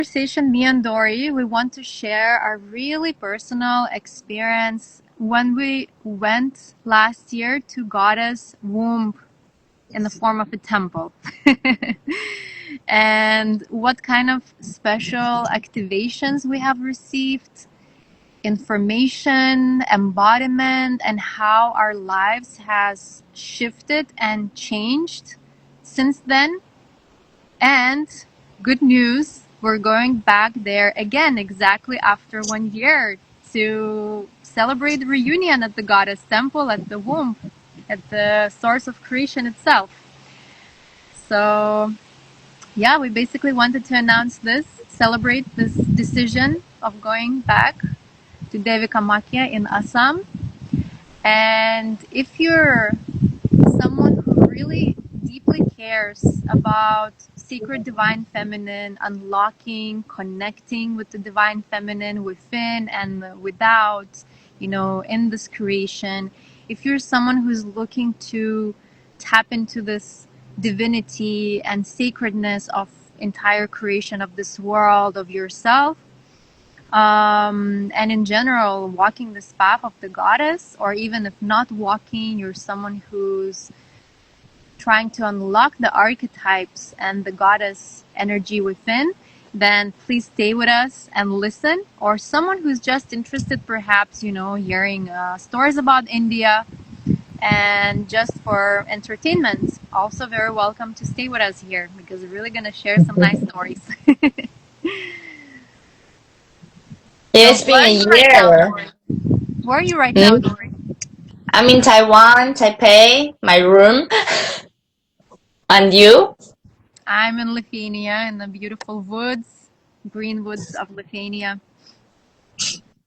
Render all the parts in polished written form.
Conversation, me and Dory, we want to share our really personal experience when we went last year to Goddess womb in the form of a temple. And what kind of special activations we have received, information, embodiment, and how our lives has shifted and changed since then. And good news, we're going back there again exactly after 1 year to celebrate the reunion at the Goddess Temple, at the womb, at the source of creation itself. So, yeah, we basically wanted to announce this, celebrate this decision of going back to Devi Kamakhya in Assam. And if you're someone who really deeply cares about sacred divine feminine, unlocking, connecting with the divine feminine within and without, in this creation, if you're someone who's looking to tap into this divinity and sacredness of entire creation of this world, of yourself, and in general, walking this path of the goddess, or even if not walking, you're someone who's trying to unlock the archetypes and the goddess energy within, then please stay with us and listen. Or someone who's just interested, perhaps, hearing stories about India and just for entertainment, also very welcome to stay with us here because we're really going to share some nice stories. So, It's been where are a you right now, year. Dory? Where are you right now, Hmm? Dory? I'm in Taiwan, Taipei, my room. And you? I'm in Lithuania, in the beautiful woods, green woods of Lithuania.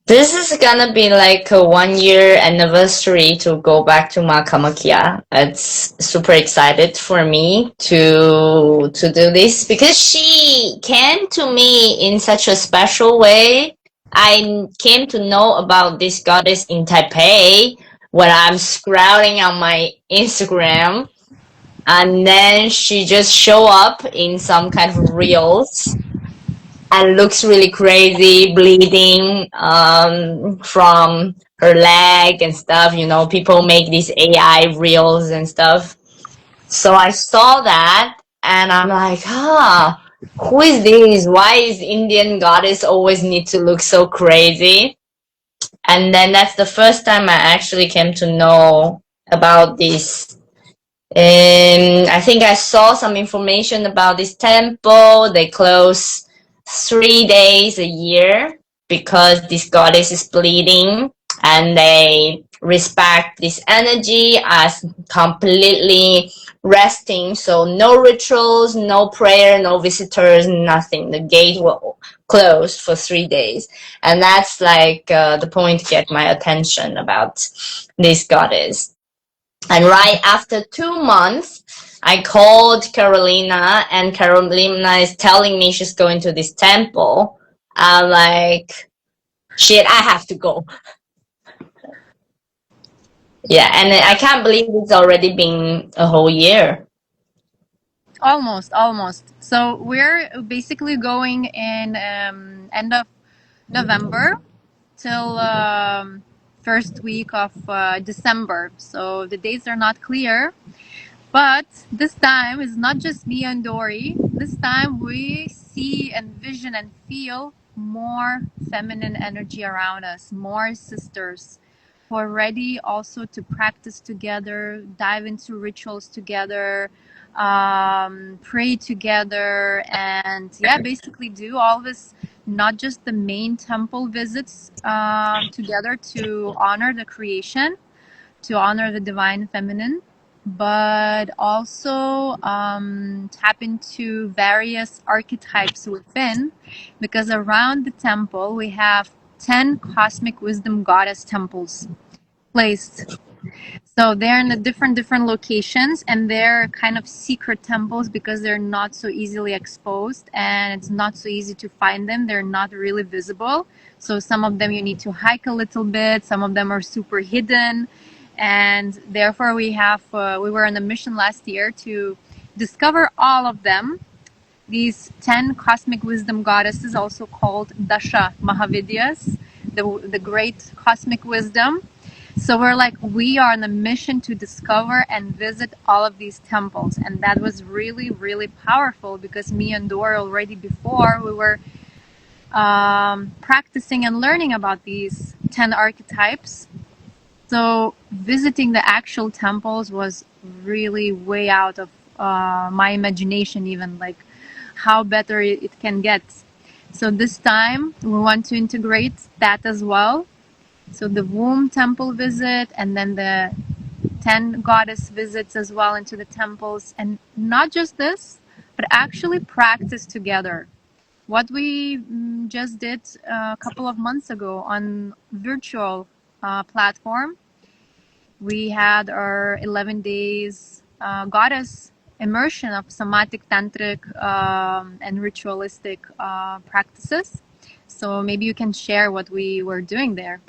This is gonna be like a 1 year anniversary to go back to Kamakhya. It's super excited for me to do this because she came to me in such a special way. I came to know about this goddess in Taipei when I'm scrolling on my Instagram, and then she just show up in some kind of reels and looks really crazy, bleeding from her leg and stuff. You know, people make these AI reels and stuff. So I saw that and I'm like, who is this? Why is Indian goddess always need to look so crazy? And then that's the first time I actually came to know about this. And I think I saw some information about this temple. They close 3 days a year because this goddess is bleeding, and they respect this energy as completely resting. So no rituals, no prayer, no visitors, nothing. The gate will close for 3 days. And that's like the point to get my attention about this goddess. And right after 2 months, I called Carolina, and Carolina is telling me she's going to this temple. I'm like, shit, I have to go. Yeah, and I can't believe it's already been a whole year. Almost, almost. So we're basically going in end of November till first week of December. So the dates are not clear, but this time is not just me and Dory. This time we see and vision and feel more feminine energy around us, more sisters who are ready also to practice together, dive into rituals together, pray together, and yeah, basically do all this, not just the main temple visits together to honor the creation, to honor the divine feminine, but also tap into various archetypes within, because around the temple we have 10 cosmic wisdom goddess temples placed. So they're in the different locations, and they're kind of secret temples because they're not so easily exposed and it's not so easy to find them. They're not really visible. So some of them you need to hike a little bit. Some of them are super hidden, and therefore we were on a mission last year to discover all of them these 10 cosmic wisdom goddesses, also called Dasha Mahavidyas, the great cosmic wisdom. So we're like, we are on a mission to discover and visit all of these temples. And that was really, really powerful because me and Dora already before we were practicing and learning about these 10 archetypes. So visiting the actual temples was really way out of my imagination, even like how better it can get. So this time we want to integrate that as well. So the womb temple visit and then the 10 goddess visits as well into the temples. And not just this, but actually practice together. What we just did a couple of months ago on virtual platform, we had our 11 days goddess immersion of somatic, tantric, and ritualistic practices. So maybe you can share what we were doing there.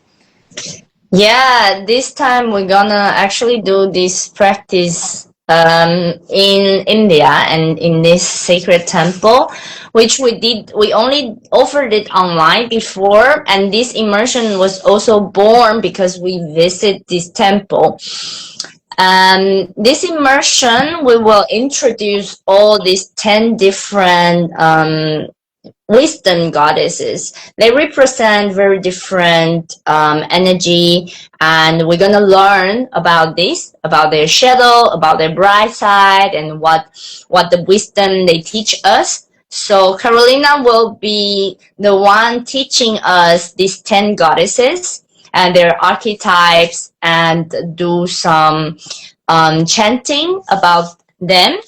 Yeah, this time we're gonna actually do this practice in India and in this sacred temple, which we only offered it online before, and this immersion was also born because we visit this temple. This immersion, we will introduce all these 10 different wisdom goddesses. They represent very different energy, and we're gonna learn about this, about their shadow, about their bright side, and what the wisdom they teach us. So Carolina will be the one teaching us these 10 goddesses and their archetypes, and do some chanting about them.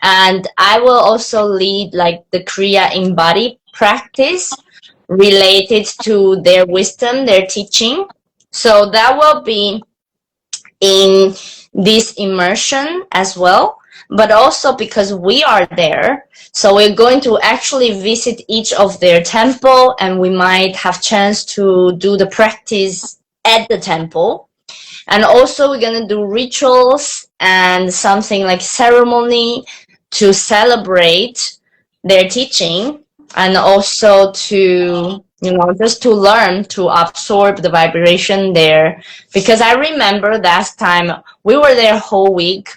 And I will also lead like the Kriya in body practice related to their wisdom, their teaching. So that will be in this immersion as well, but also because we are there. So we're going to actually visit each of their temple, and we might have chance to do the practice at the temple. And also we're gonna do rituals and something like ceremony to celebrate their teaching, and also to, just to learn to absorb the vibration there. Because I remember last time we were there whole week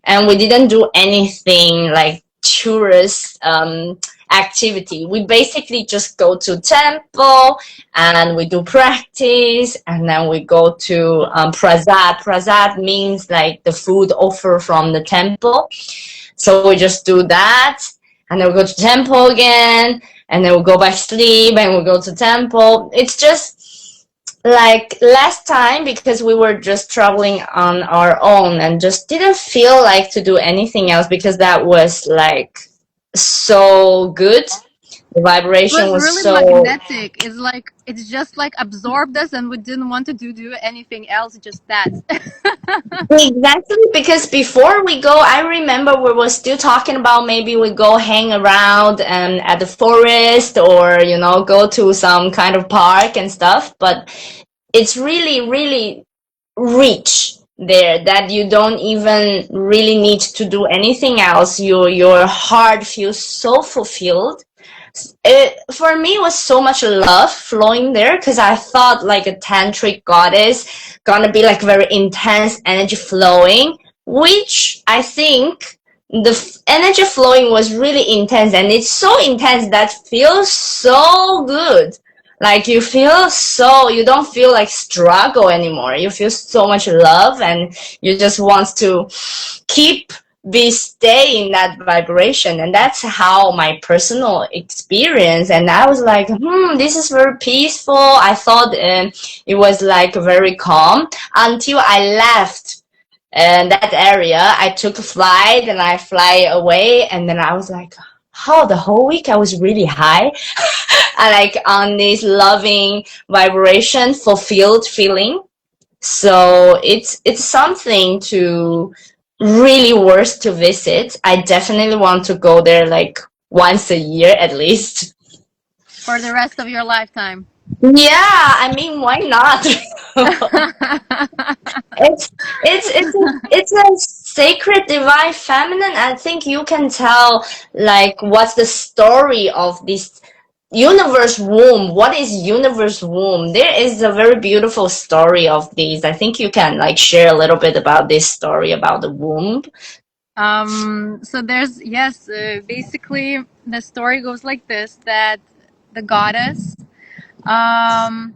and we didn't do anything like tourist activity. We basically just go to temple and we do practice, and then we go to prasad. Prasad means like the food offer from the temple. So we just do that, and then we go to temple again, and then we go back sleep, and we go to temple. It's just like last time, because we were just traveling on our own and just didn't feel like to do anything else, because that was like so good. The It vibration was was really so magnetic. It's like it's just like absorbed us, and we didn't want to do anything else. Just that. exactly, because before we go, I remember we were still talking about maybe we go hang around at the forest, or go to some kind of park and stuff. But it's really, really rich there that you don't even really need to do anything else. Your heart feels so fulfilled. It for me was so much love flowing there, because I thought like a tantric goddess gonna be like very intense energy flowing, which I think the energy flowing was really intense, and it's so intense that feels so good. Like you don't feel like struggle anymore. You feel so much love, and you just want to keep be stay in that vibration. And that's how my personal experience. And I was like, this is very peaceful. I thought it was like very calm until I left that area. I took a flight and I fly away, and then I was like, oh, the whole week I was really high. I like on this loving vibration, fulfilled feeling. So it's something to really worth to visit. I definitely want to go there like once a year at least. For the rest of your lifetime. Yeah, I mean, why not? it's it's a sacred divine feminine. I think you can tell like what's the story of this universe womb. What is universe womb? There is a very beautiful story of these. I think you can like share a little bit about this story about the womb. So there's, yes, basically the story goes like this, that the goddess, um,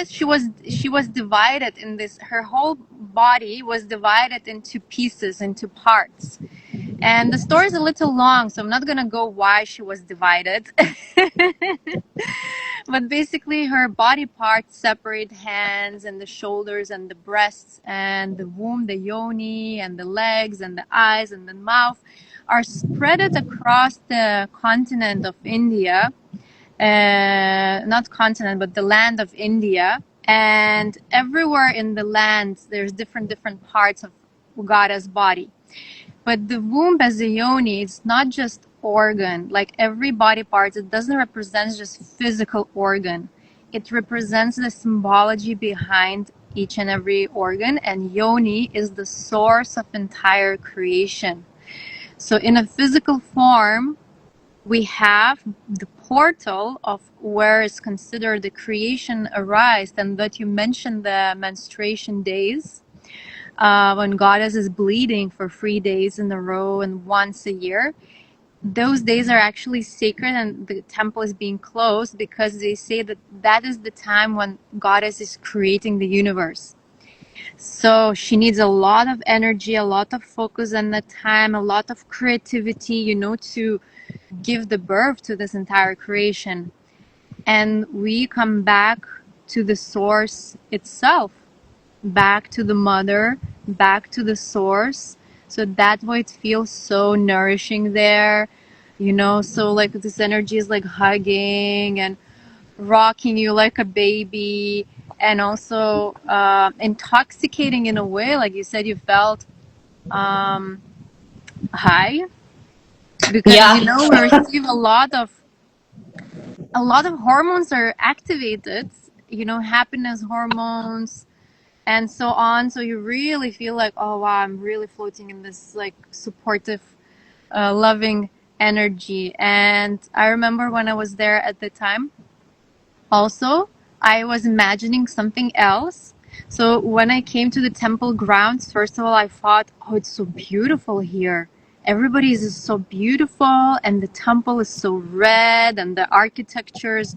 she was divided in this, her whole body was divided into pieces, into parts. And the story is a little long, so I'm not gonna go why she was divided. But basically, her body parts separate: hands and the shoulders and the breasts and the womb, the yoni, and the legs and the eyes and the mouth are spread across the continent of India. Not continent, but the land of India. And everywhere in the land, there's different parts of Ugada's body. But the womb as a yoni, it's not just organ. Like every body part, it doesn't represent just physical organ. It represents the symbology behind each and every organ, and yoni is the source of entire creation. So in a physical form, we have the portal of where is considered the creation arise, and that you mentioned the menstruation days, when goddess is bleeding for 3 days in a row and once a year. Those days are actually sacred, and the temple is being closed because they say that that is the time when goddess is creating the universe. So she needs a lot of energy, a lot of focus and the time, a lot of creativity, to give the birth to this entire creation. And we come back to the source itself, back to the mother, back to the source. So that way it feels so nourishing there, so like this energy is like hugging and rocking you like a baby, and also intoxicating in a way. Like you said, you felt um, high because Yeah, we receive a lot of hormones are activated, happiness hormones and so on. So you really feel like, oh wow, I'm really floating in this like supportive, loving energy. And I remember when I was there at the time, also, I was imagining something else. So when I came to the temple grounds, first of all, I thought, oh, it's so beautiful here. Everybody is so beautiful, and the temple is so red, and the architecture is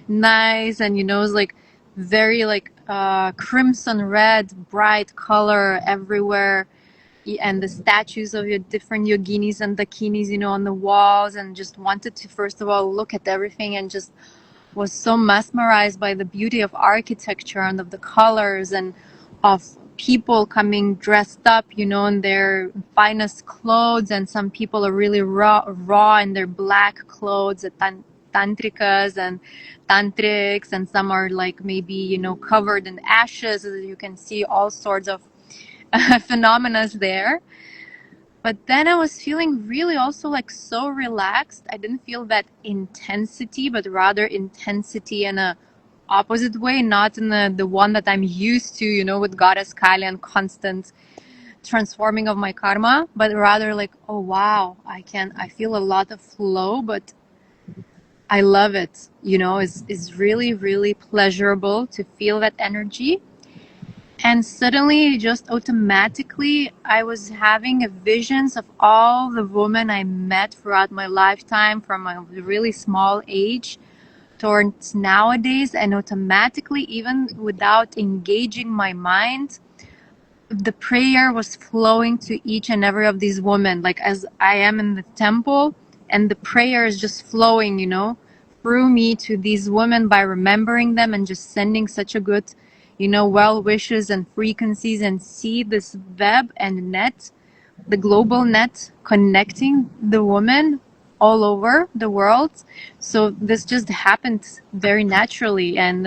nice, and it's like very like crimson red, bright color everywhere, and the statues of your different yoginis and dakinis, on the walls, and just wanted to first of all look at everything and just was so mesmerized by the beauty of architecture and of the colors and of people coming dressed up, in their finest clothes. And some people are really raw in their black clothes, the tantrikas and tantrics, and some are like maybe, covered in ashes. You can see all sorts of phenomena there. But then I was feeling really also like so relaxed. I didn't feel that intensity, but rather intensity in a opposite way, not in the one that I'm used to, with Goddess Kali and constant transforming of my karma, but rather like, oh wow, I feel a lot of flow, but I love it. It's really, really pleasurable to feel that energy. And suddenly, just automatically, I was having visions of all the women I met throughout my lifetime from a really small age towards nowadays. And automatically, even without engaging my mind, the prayer was flowing to each and every of these women, like as I am in the temple, and the prayer is just flowing, through me to these women by remembering them and just sending such a good, well wishes and frequencies, and see this web and net, the global net connecting the women all over the world. So this just happened very naturally, and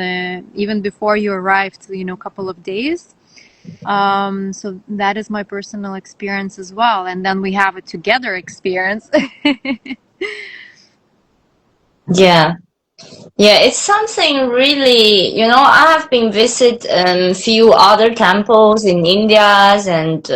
even before you arrived, a couple of days. So that is my personal experience as well. And then we have a together experience. yeah. Yeah, it's something really, I have been visit few other temples in India, and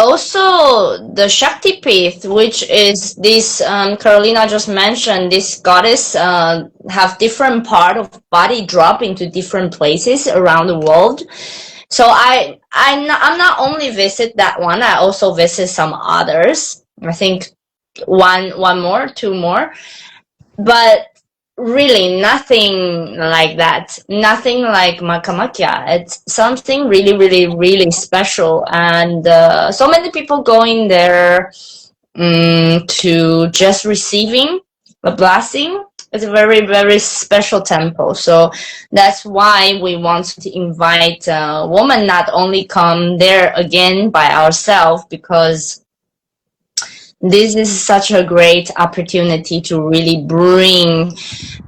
also the Shakti Pith, which is this Carolina just mentioned, this goddess have different part of body drop into different places around the world. So I'm not only visit that one, I also visit some others. I think one more, two more, but really nothing like that. Nothing like Kamakhya. It's something really, really, really special, and so many people going there to just receiving a blessing. It's a very, very special temple. So that's why we want to invite women not only come there again by ourselves, because this is such a great opportunity to really bring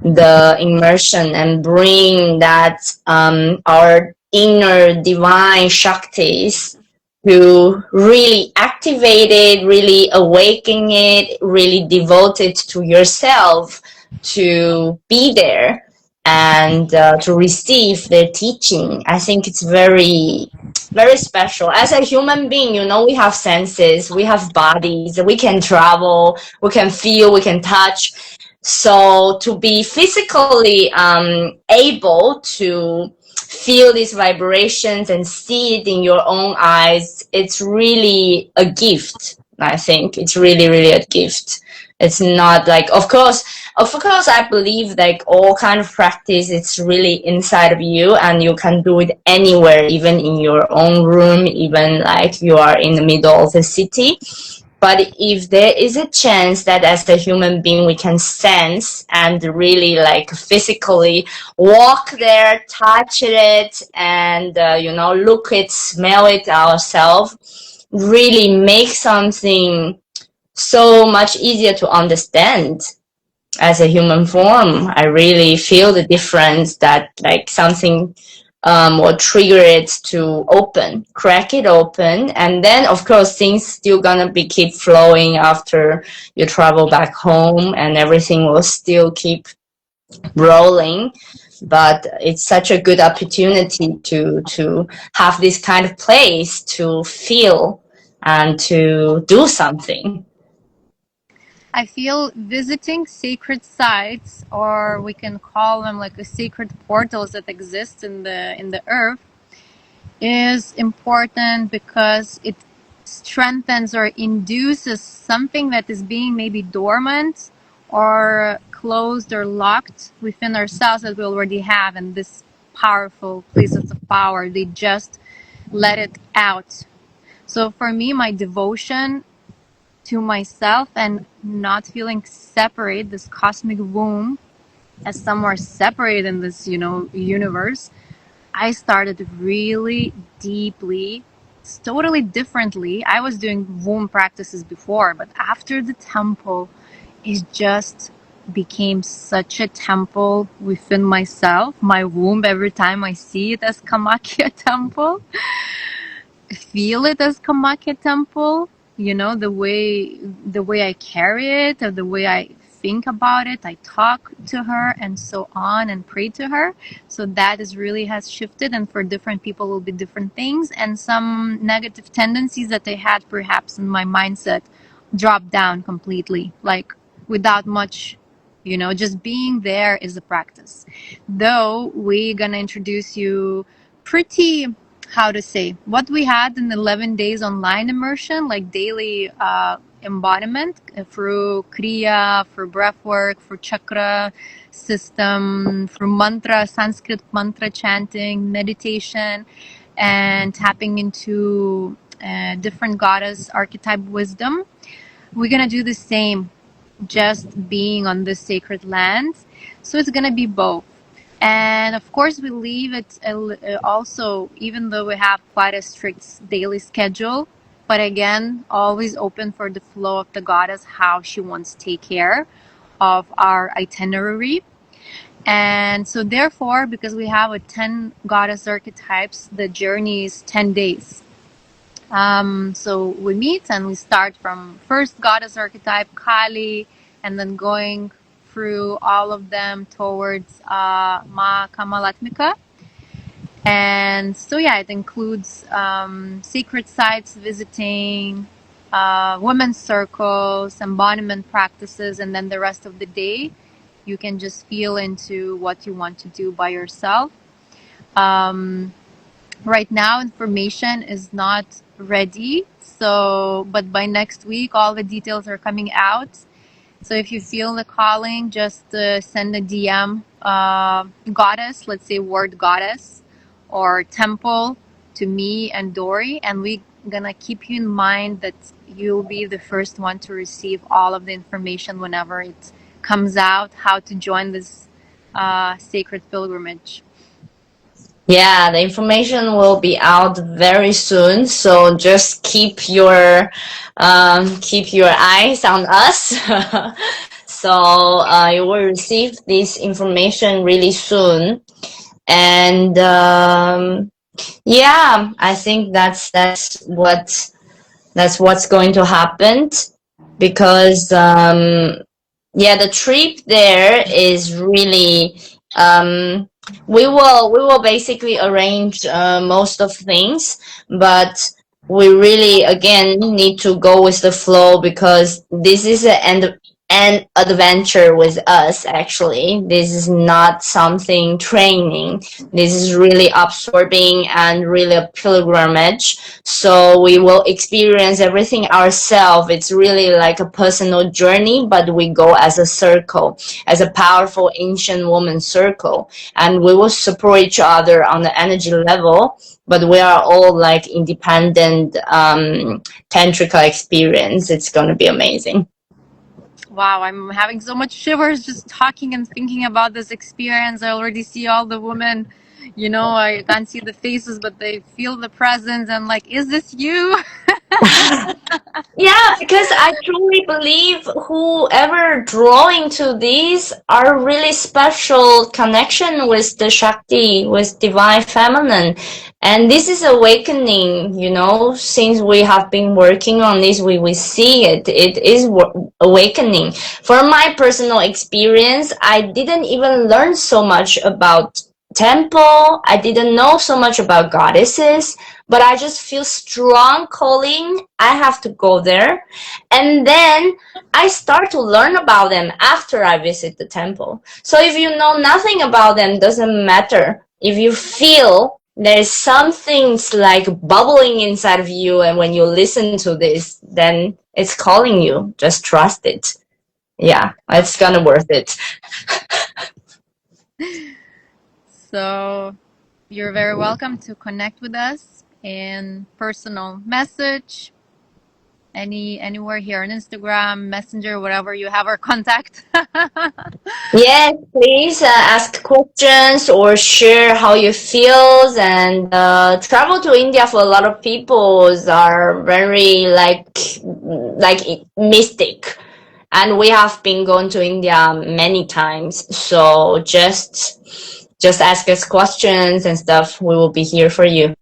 the immersion and bring that our inner divine shaktis to really activate it, really awaken it, really devote it to yourself, to be there and to receive their teaching. I think it's very, very special. As a human being, we have senses, we have bodies, we can travel, we can feel, we can touch. So to be physically able to feel these vibrations and see it in your own eyes, it's really a gift. I think it's really, really a gift. It's not like, of course, I believe like all kind of practice, it's really inside of you, and you can do it anywhere, even in your own room, even like you are in the middle of the city. But if there is a chance that as a human being we can sense and really like physically walk there, touch it, and look it, smell it ourselves, really make something so much easier to understand as a human form. I really feel the difference that like something will trigger it to open, crack it open, and then of course things still gonna be keep flowing after you travel back home, and everything will still keep rolling. But it's such a good opportunity to have this kind of place to feel and to do something. I feel visiting sacred sites, or we can call them like a sacred portals that exist in the earth, is important because it strengthens or induces something that is being maybe dormant or closed or locked within ourselves that we already have, and this powerful places of power, they just let it out. So for me, my devotion to myself and not feeling separate, this cosmic womb as somewhere separate in this, universe, I started really deeply, totally differently. I was doing womb practices before, but after the temple, it just became such a temple within myself. My womb, every time I see it as Kamakhya temple, feel it as Kamakhya temple. The way I carry it, or the way I think about it, I talk to her and so on, and pray to her. So that is really has shifted, and for different people will be different things, and some negative tendencies that I had perhaps in my mindset dropped down completely, like without much, just being there is a practice. Though we're gonna introduce you pretty, how to say, what we had in 11 days online immersion, like daily embodiment through kriya, for breath work, for chakra system, for mantra, Sanskrit mantra chanting, meditation, and tapping into different goddess archetype wisdom. We're gonna do the same, just being on this sacred land. So it's gonna be both. And of course, we leave it also, even though we have quite a strict daily schedule, but again, always open for the flow of the goddess, how she wants to take care of our itinerary. And so, therefore, because we have a 10 goddess archetypes, the journey is 10 days. So we meet and we start from first goddess archetype, Kali, and then going through all of them towards Ma Kamalatmika. And so, yeah, it includes sacred sites visiting, women's circles, embodiment practices, and then the rest of the day, you can just feel into what you want to do by yourself. Um, right now, information is not ready. So, but by next week, all the details are coming out. So if you feel the calling, just send a DM, goddess, let's say word goddess or temple to me and Dory, and we gonna keep you in mind that you'll be the first one to receive all of the information whenever it comes out, how to join this sacred pilgrimage. Yeah, the information will be out very soon, so just keep your eyes on us. So you will receive this information really soon, and yeah, I think that's what's going to happen because yeah, the trip there is really we will basically arrange most of things, but we really again need to go with the flow because this is an adventure with us. Actually, this is not something training. This is really absorbing and really a pilgrimage, so we will experience everything ourselves. It's really like a personal journey, but we go as a circle, as a powerful ancient woman circle, and we will support each other on the energy level, but we are all like independent tantrika experience. It's going to be amazing. Wow, I'm having so much shivers just talking and thinking about this experience. I already see all the women, I can't see the faces, but they feel the presence. And like, is this you? Yeah, because I truly believe whoever drawing to these are really special connection with the Shakti, with divine feminine. And this is awakening, since we have been working on this, we see it. It is awakening. For my personal experience, I didn't even learn so much about temple. I didn't know so much about goddesses, but I just feel strong calling. I have to go there. And then I start to learn about them after I visit the temple. So if you know nothing about them, doesn't matter. If you feel there's some things like bubbling inside of you, and when you listen to this, then it's calling you. Just trust it. Yeah, it's gonna worth it. So you're very welcome to connect with us in personal message, anywhere here on Instagram, Messenger, whatever you have our contact. Yes, please ask questions or share how you feel. And travel to India for a lot of people are very like mystic, and we have been going to India many times. So just ask us questions and stuff. We will be here for you.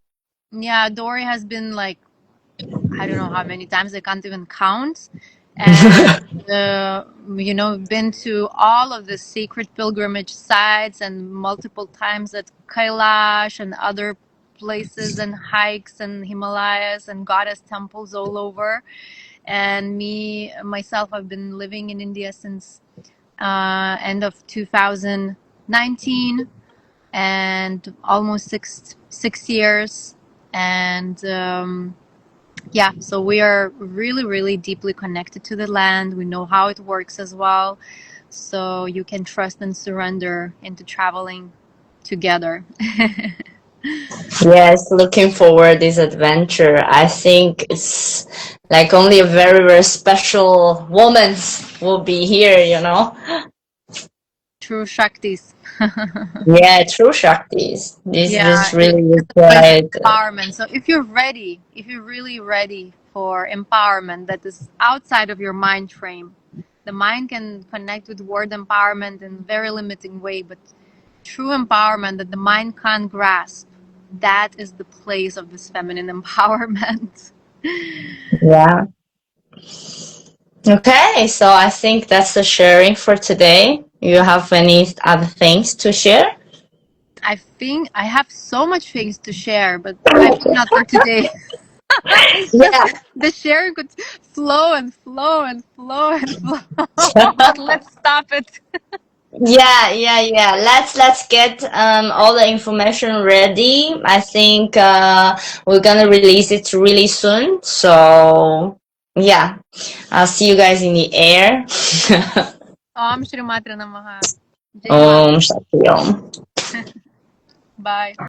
Yeah, Dory has been like, I don't know how many times, I can't even count. And been to all of the sacred pilgrimage sites and multiple times at Kailash and other places and hikes and Himalayas and goddess temples all over. And myself, I've been living in India since end of 2019, and almost six years. And yeah, so we are really, really deeply connected to the land. We know how it works as well. So you can trust and surrender into traveling together. Yes, looking forward this adventure. I think it's like only a very, very special woman will be here. True Shaktis. Yeah, true Shaktis. This Yeah, it's really is a place of quite. empowerment. So if you're really ready for empowerment that is outside of your mind frame, the mind can connect with word empowerment in a very limiting way, but true empowerment that the mind can't grasp, that is the place of this feminine empowerment. Yeah. Okay, so I think that's the sharing for today. You have any other things to share? I think I have so much things to share, but I think not for today. It's just Yeah. the sharing could flow and flow and flow and flow. But let's stop it. Yeah. Let's get all the information ready. I think we're gonna release it really soon. So yeah, I'll see you guys in the air. Om Shri Matra Namaha. Jai Ma. Om Shanti Om. Bye.